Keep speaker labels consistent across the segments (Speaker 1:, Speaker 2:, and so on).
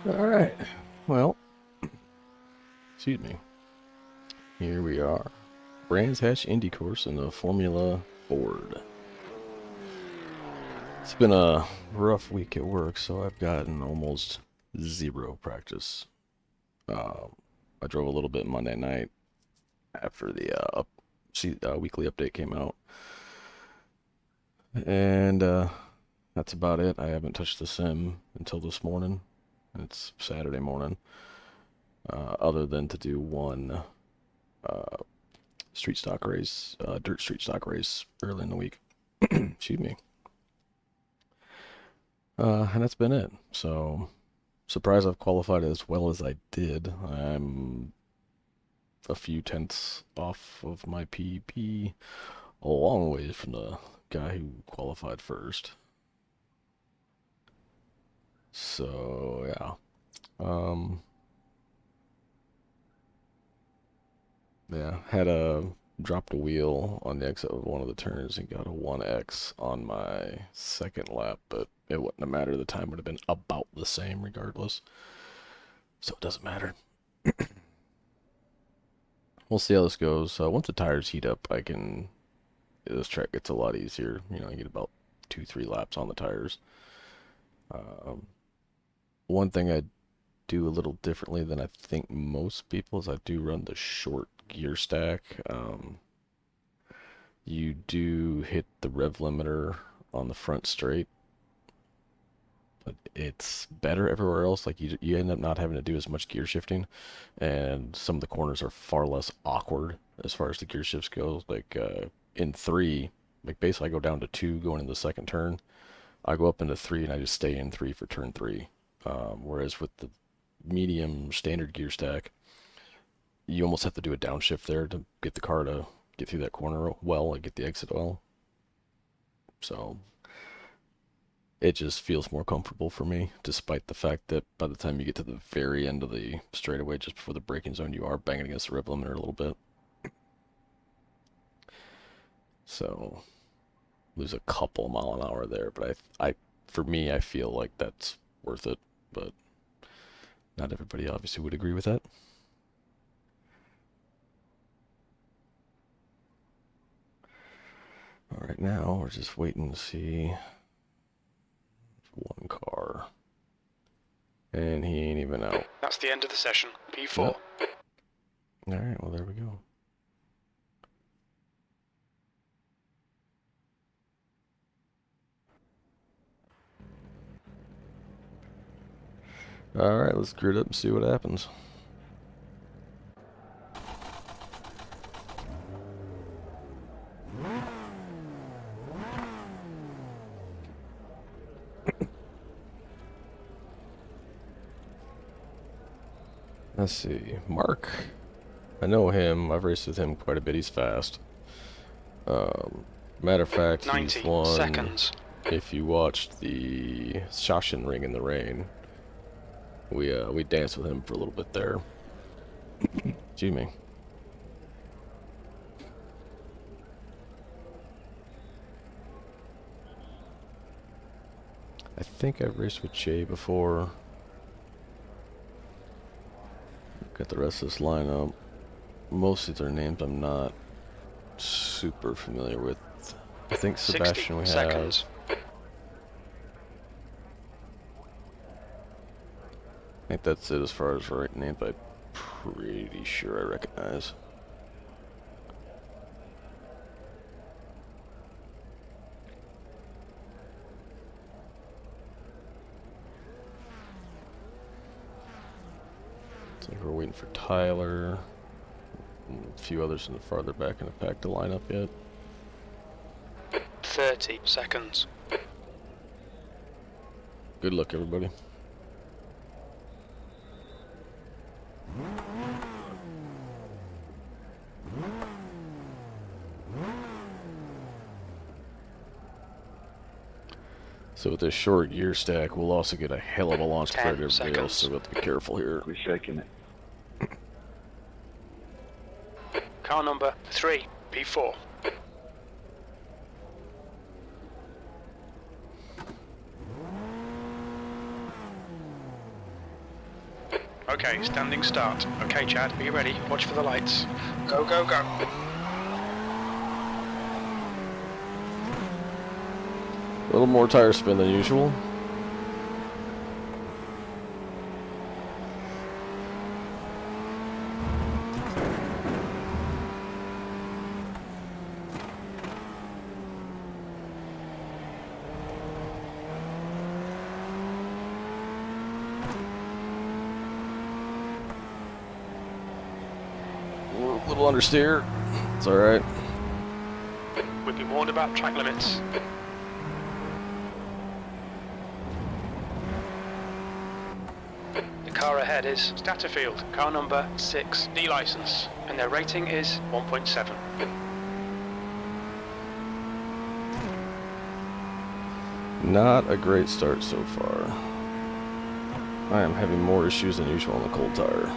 Speaker 1: All right. Well, excuse me. Here we are. Brands Hatch Indy course in the Formula board. It's been a rough week at work, so I've gotten almost zero practice. Um, I drove a little bit Monday night after the weekly update came out, and that's about it. I haven't touched the sim until this morning. It's Saturday morning. Other than to do one uh, street stock race, dirt street stock race early in the week. Excuse me. And that's been it. So, surprised I've qualified as well as I did. I'm a few tenths off of my PB, a long ways from the guy who qualified first. So, yeah. Um, had dropped a wheel on the exit of one of the turns and got a 1x on my second lap, but it wouldn't have mattered. The time would have been about the same regardless. So it doesn't matter. We'll see how this goes. Once the tires heat up, this track gets a lot easier. You know, I get about 2, 3 laps on the tires. Um, One thing I do a little differently than I think most people is I do run the short gear stack. You do hit the rev limiter on the front straight, but it's better everywhere else. Like you end up not having to do as much gear shifting, and some of the corners are far less awkward as far as the gear shifts go. Like in three, like basically I go down to two going into the second turn. I go up into three and I just stay in three for turn three. Whereas with the medium standard gear stack, you almost have to do a downshift there to get the car to get through that corner well and get the exit well. So it just feels more comfortable for me, despite the fact that by the time you get to the very end of the straightaway, just before the braking zone, you are banging against the rev limiter a little bit. So lose a couple mile an hour there, but for me, I feel like that's worth it. But not everybody obviously would agree with that. All right, now we're just waiting to see one car, and he ain't even out.
Speaker 2: That's the end of the session. P4.
Speaker 1: Yep. All right, well there we go. All right, let's grid up and see what happens. Let's see, Mark. I know him. I've raced with him quite a bit. He's fast. Matter of fact, he's
Speaker 2: 90
Speaker 1: won.
Speaker 2: seconds.
Speaker 1: If you watched the Shashin Ring in the Rain, we danced with him for a little bit there. Excuse me. I think I've raced with Jay before. Got the rest of this lineup. Most of their names I'm not super familiar with. I think Sebastian we have.
Speaker 2: Seconds.
Speaker 1: I think that's it as far as right names I'm pretty sure I recognize. I think we're waiting for Tyler. And a few others in the farther back in the pack to line up yet.
Speaker 2: 30 seconds.
Speaker 1: Good luck, everybody. So with this short gear stack, we'll also get a hell of a launch compared to everybody else, so we'll have to be careful here.
Speaker 3: We're shaking it.
Speaker 2: Car number 3, P4. Okay, standing start. Okay, Chad, are you ready? Watch for the lights. Go, go, go.
Speaker 1: A little more tire spin than usual. A little understeer. It's alright.
Speaker 2: We've been warned about track limits. The car ahead is Statterfield, car number 6, D license, and their rating is 1.7.
Speaker 1: Not a great start so far. I am having more issues than usual on the cold tire.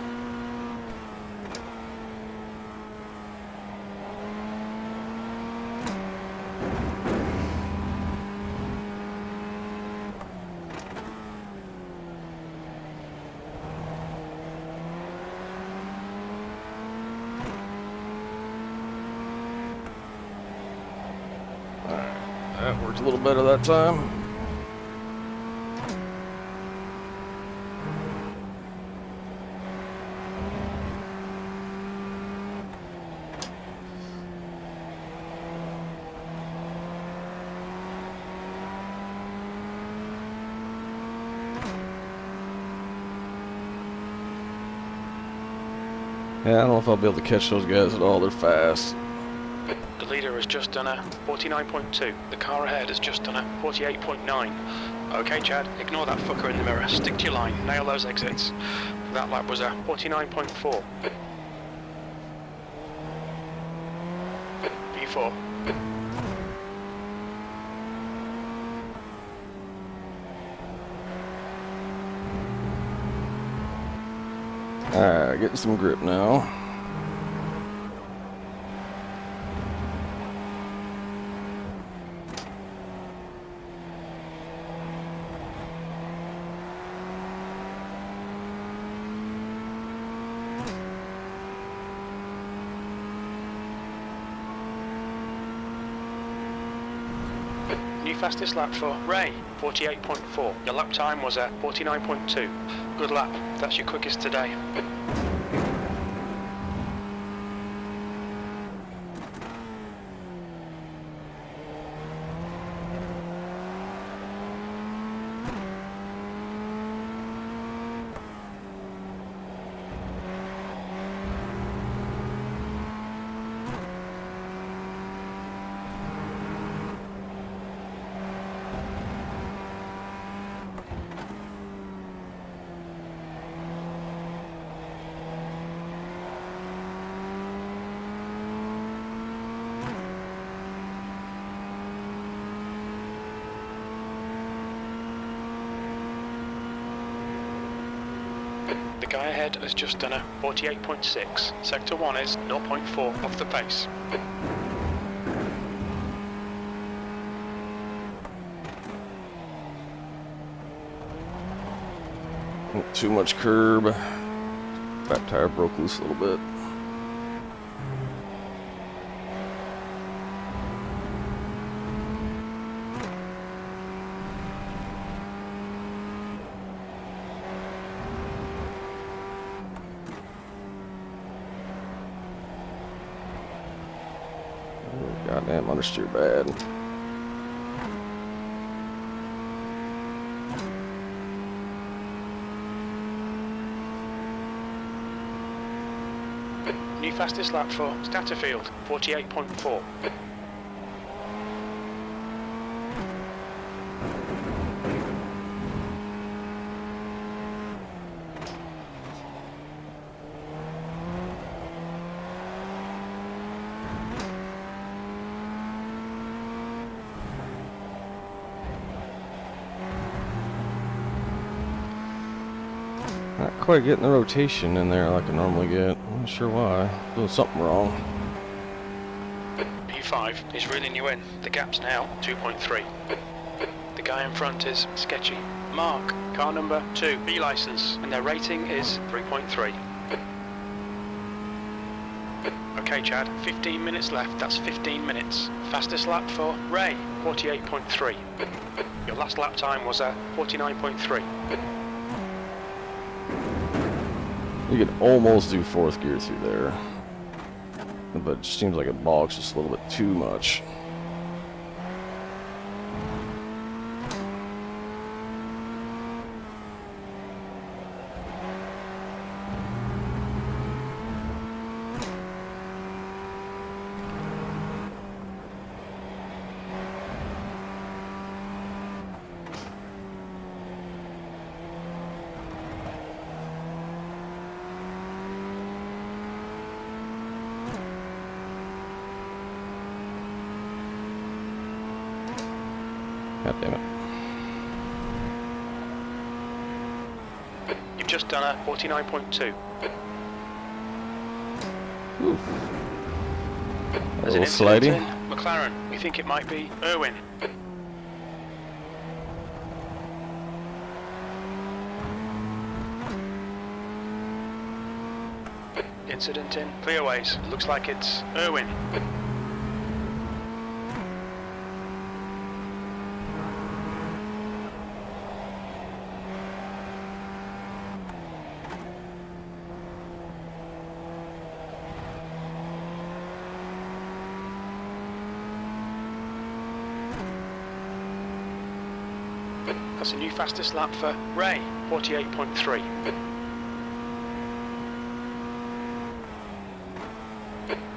Speaker 1: That worked a little better that time. Yeah, I don't know if I'll be able to catch those guys at all. They're fast.
Speaker 2: The leader has just done a 49.2. The car ahead has just done a 48.9. Okay, Chad, ignore that fucker in the mirror. Stick to your line. Nail those exits. That lap was a 49.4. P4.
Speaker 1: Alright, getting some grip now.
Speaker 2: New fastest lap for Ray, 48.4. Your lap time was a 49.2. Good lap. That's your quickest today. The guy ahead has just done a 48.6. Sector 1 is 0.4 off the pace.
Speaker 1: Too much curb. Back tire broke loose a little bit. Goddamn understeer bad.
Speaker 2: New fastest lap for Statterfield, 48.4.
Speaker 1: Not quite getting the rotation in there like I normally get. I'm not sure why. Doing something wrong.
Speaker 2: P5 is reeling you in. The gap's now 2.3. The guy in front is sketchy. Mark, car number 2, B license, and their rating is 3.3. Okay, Chad, 15 minutes left, that's 15 minutes. Fastest lap for Ray, 48.3. Your last lap time was 49.3.
Speaker 1: You can almost do 4th gear through there. But it just seems like it bogs just a little bit too much. God damn it.
Speaker 2: You've just done a 49.2.
Speaker 1: Ooh.
Speaker 2: There's
Speaker 1: A
Speaker 2: an
Speaker 1: little slidey.
Speaker 2: incident in McLaren. We think it might be Irwin. Incident in clearways. Looks like it's Irwin. That's a new fastest lap for Ray, 48.3.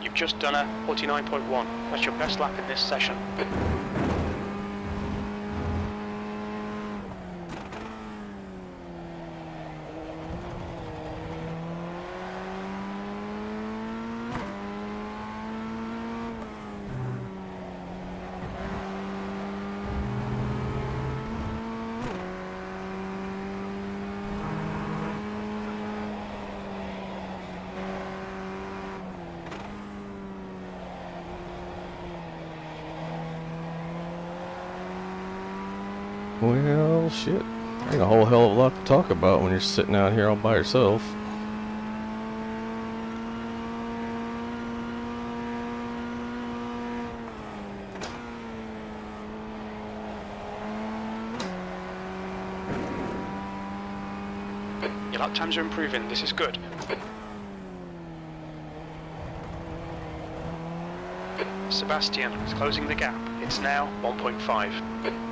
Speaker 2: You've just done a 49.1. That's your best lap in this session.
Speaker 1: Well, shit. Ain't a whole hell of a lot to talk about when you're sitting out here all by yourself.
Speaker 2: Your lap times are improving. This is good. Sebastian is closing the gap. It's now 1.5.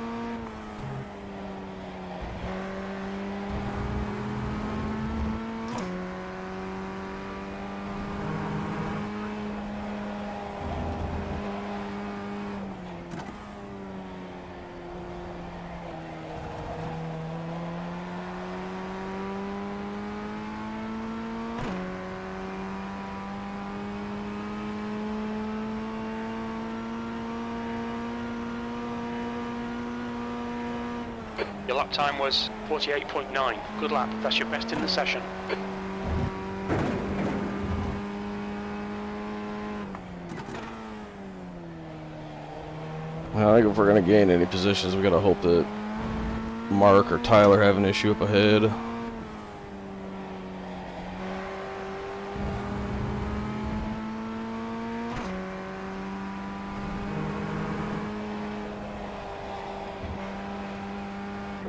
Speaker 2: Your lap time was 48.9. Good lap. That's your best in the session.
Speaker 1: Well, I think if we're going to gain any positions, we got to hope that Mark or Tyler have an issue up ahead.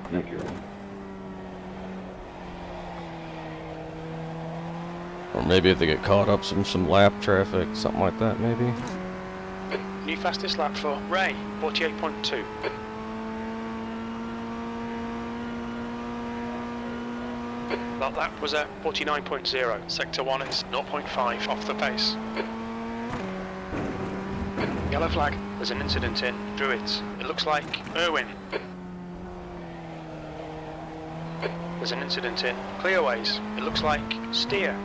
Speaker 3: Thank you.
Speaker 1: Or maybe if they get caught up some lap traffic, something like that, maybe.
Speaker 2: New fastest lap for Ray, 48.2. That lap was a 49.0. Sector 1 is 0.5 off the pace. Yellow flag. There's an incident in Druids. It looks like Irwin. There's an incident in Clearways. It looks like Steer.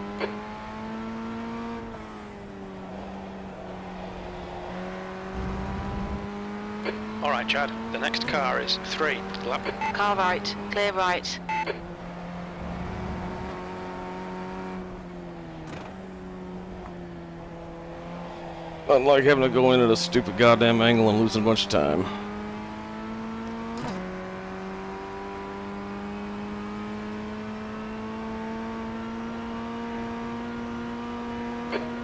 Speaker 2: Alright, Chad. The next car is 3. Lap.
Speaker 4: Car right, clear right.
Speaker 1: Unlike having to go in at a stupid goddamn angle and losing a bunch of time.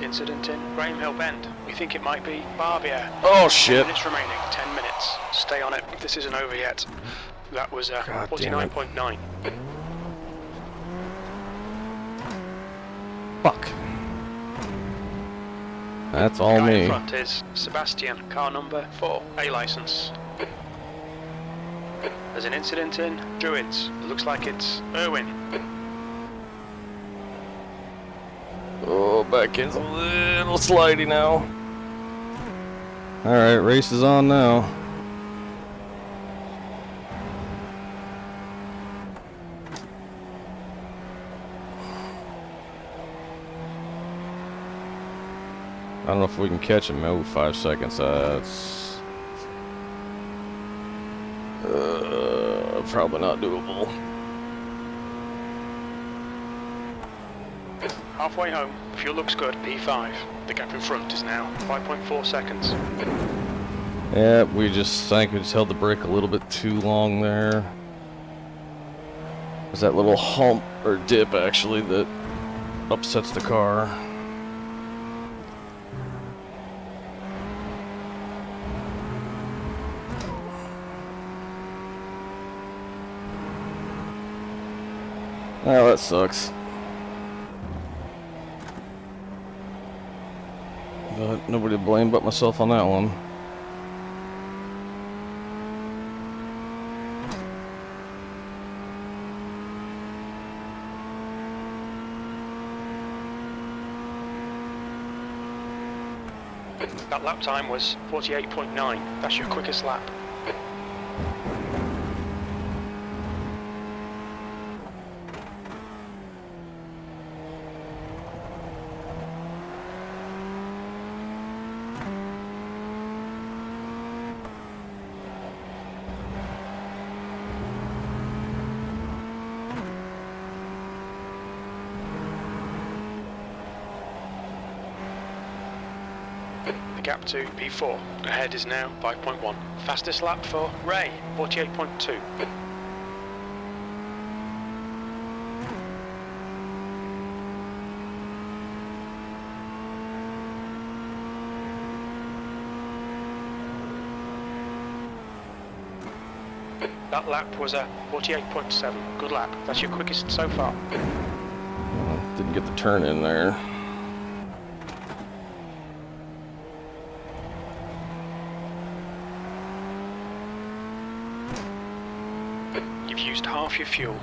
Speaker 2: Incident in Graham Hill Bend. We think it might be Barbier.
Speaker 1: Oh
Speaker 2: 10
Speaker 1: shit!
Speaker 2: minutes remaining. 10 minutes. Stay on it. This isn't over yet. That was
Speaker 1: God damn it.
Speaker 2: 49.9.
Speaker 1: Fuck. That's all
Speaker 2: Guy in
Speaker 1: me.
Speaker 2: front is Sebastian, car number 4, A license. There's an incident in Druids. It looks like it's Irwin.
Speaker 1: Oh, back end's a little slidey now. Alright, race is on now. I don't know if we can catch him. Oh, 5 seconds. That's probably not doable.
Speaker 2: Halfway home. Fuel looks good. P5. The gap in front is now 5.4 seconds.
Speaker 1: Yeah, we just think we just held the brake a little bit too long there. There's that little hump or dip actually that upsets the car. Oh, that sucks. But nobody to blame but myself on that one.
Speaker 2: That lap time was 48.9. That's your quickest lap. The gap to P4. Ahead is now 5.1. Fastest lap for Ray, 48.2. That lap was a 48.7. Good lap. That's your quickest so far.
Speaker 1: Didn't get the turn in there.
Speaker 2: You've used half your fuel.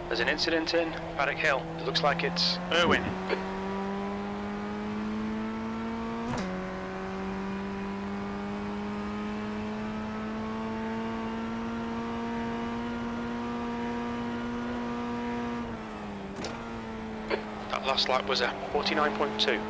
Speaker 2: There's an incident in Paddock Hill. It looks like it's Irwin. That last lap was a 49.2.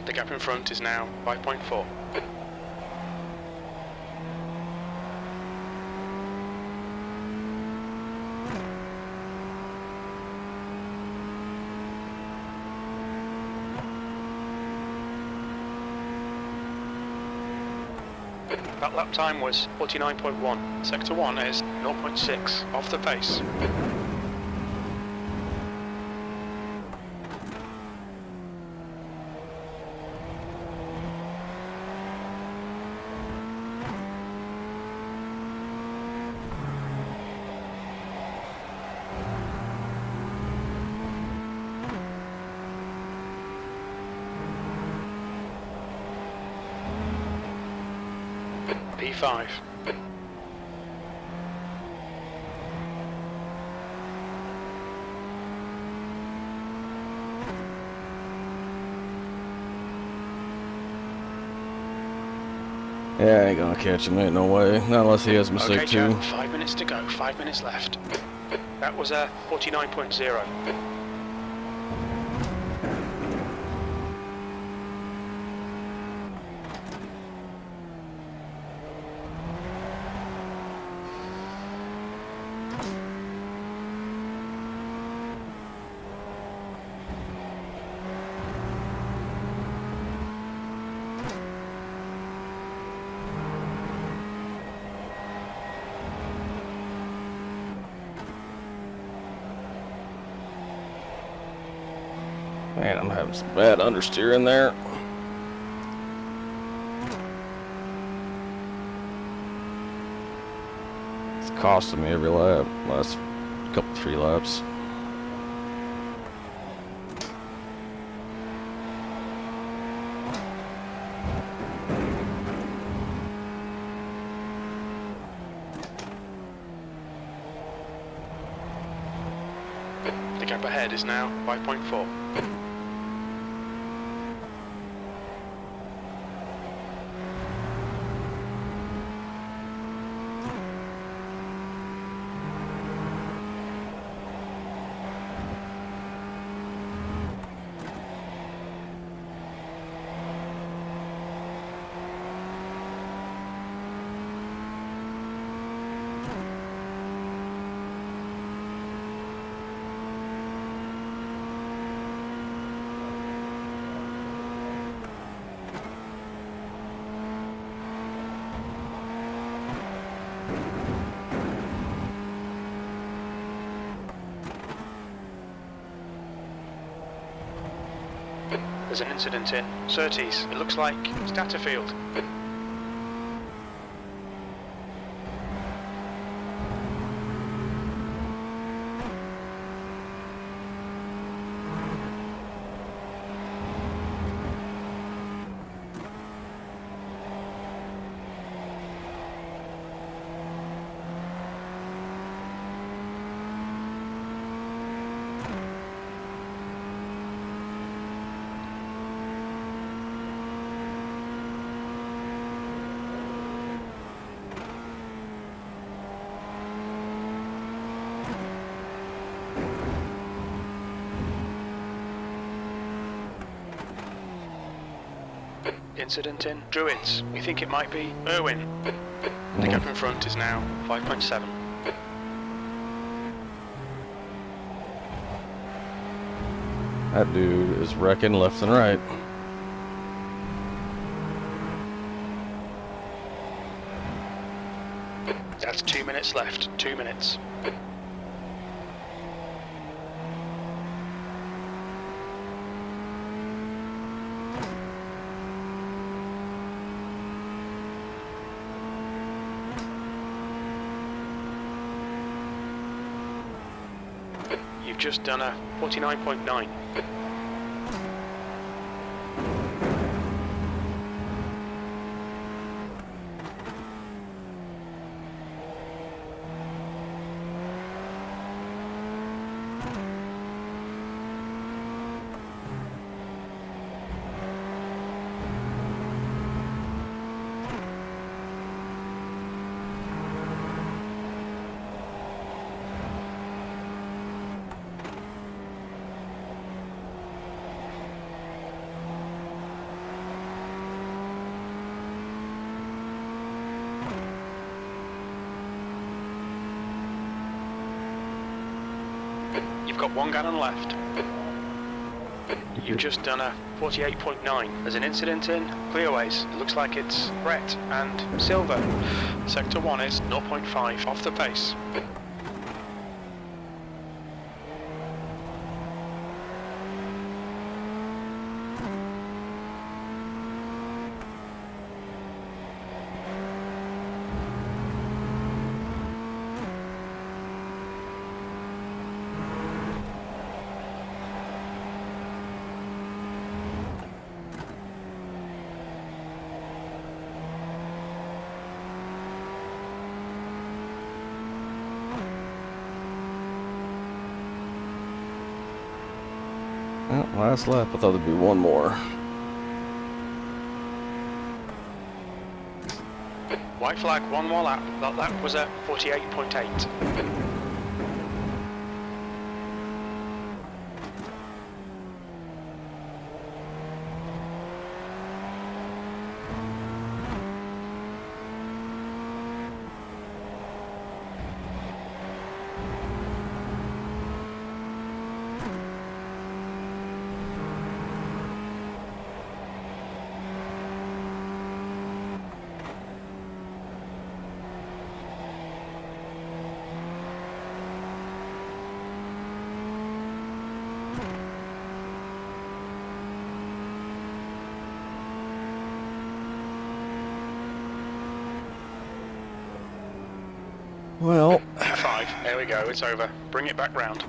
Speaker 2: The gap in front is now 5.4. That lap time was 49.1. Sector 1 is 0.6 off the pace. P5.
Speaker 1: Yeah, I ain't gonna catch him, ain't no way. Not unless he has a mistake
Speaker 2: Okay,
Speaker 1: too.
Speaker 2: Chad, 5 minutes to go, 5 minutes left. That was a 49.0.
Speaker 1: Man, I'm having some bad understeering there. It's costing me every lap. Last couple, 3 laps.
Speaker 2: The gap ahead is now 5.4. There's an incident in Surtees. It looks like Statterfield. Incident in Druids. We think it might be Irwin. The gap in front is now 5.7.
Speaker 1: That dude is wrecking left and right.
Speaker 2: That's 2 minutes left. 2 minutes. You've just done a 49.9. You've got 1 gallon left. You've just done a 48.9. There's an incident in Clearways. It looks like it's Brett and Silver. Sector 1 is 0.5 off the pace.
Speaker 1: Well, last lap, I thought there'd be one more.
Speaker 2: White flag, one more lap. That lap was a 48.8.
Speaker 1: Well,
Speaker 2: Five. There we go. It's over. Bring it back round.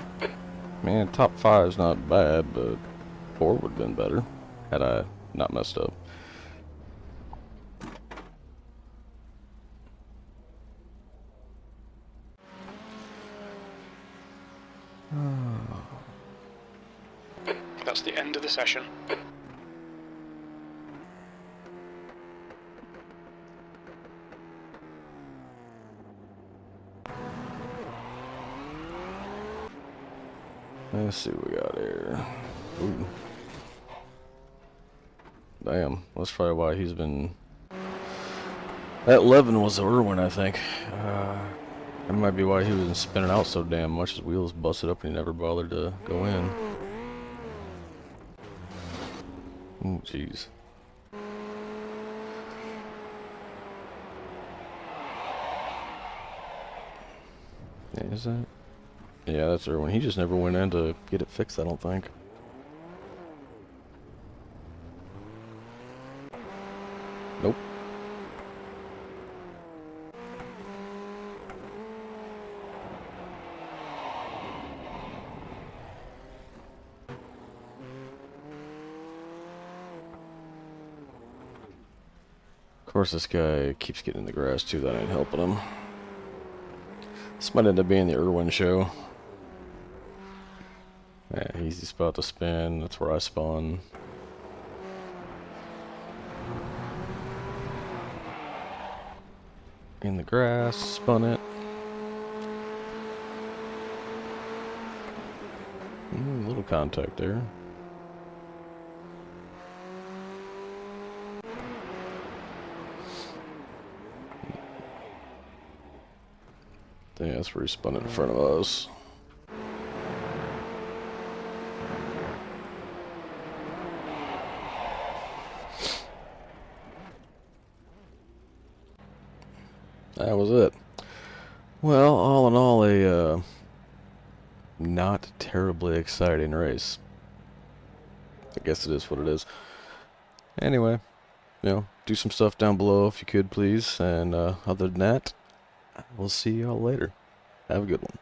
Speaker 1: man, top 5's not bad, but 4 would have been better had I not messed up.
Speaker 2: That's the end of the session.
Speaker 1: Let's see what we got here. Ooh. Damn, that's probably why he's been... That 11 was the Irwin, I think. That might be why he was spinning out so damn much. His wheels busted up and he never bothered to go in. Oh, jeez. Yeah, is that? Yeah, that's Irwin. He just never went in to get it fixed, I don't think. Nope. Of course, this guy keeps getting in the grass too. That ain't helping him. This might end up being the Irwin show. Yeah, easy spot to spin. That's where I spawn. In the grass, spun it. Little contact there. Yeah, that's where he spun it in front of us. That was it. Well, all in all, a not terribly exciting race. I guess it is what it is. Anyway, do some stuff down below if you could, please. And other than that, we'll see y'all later. Have a good one.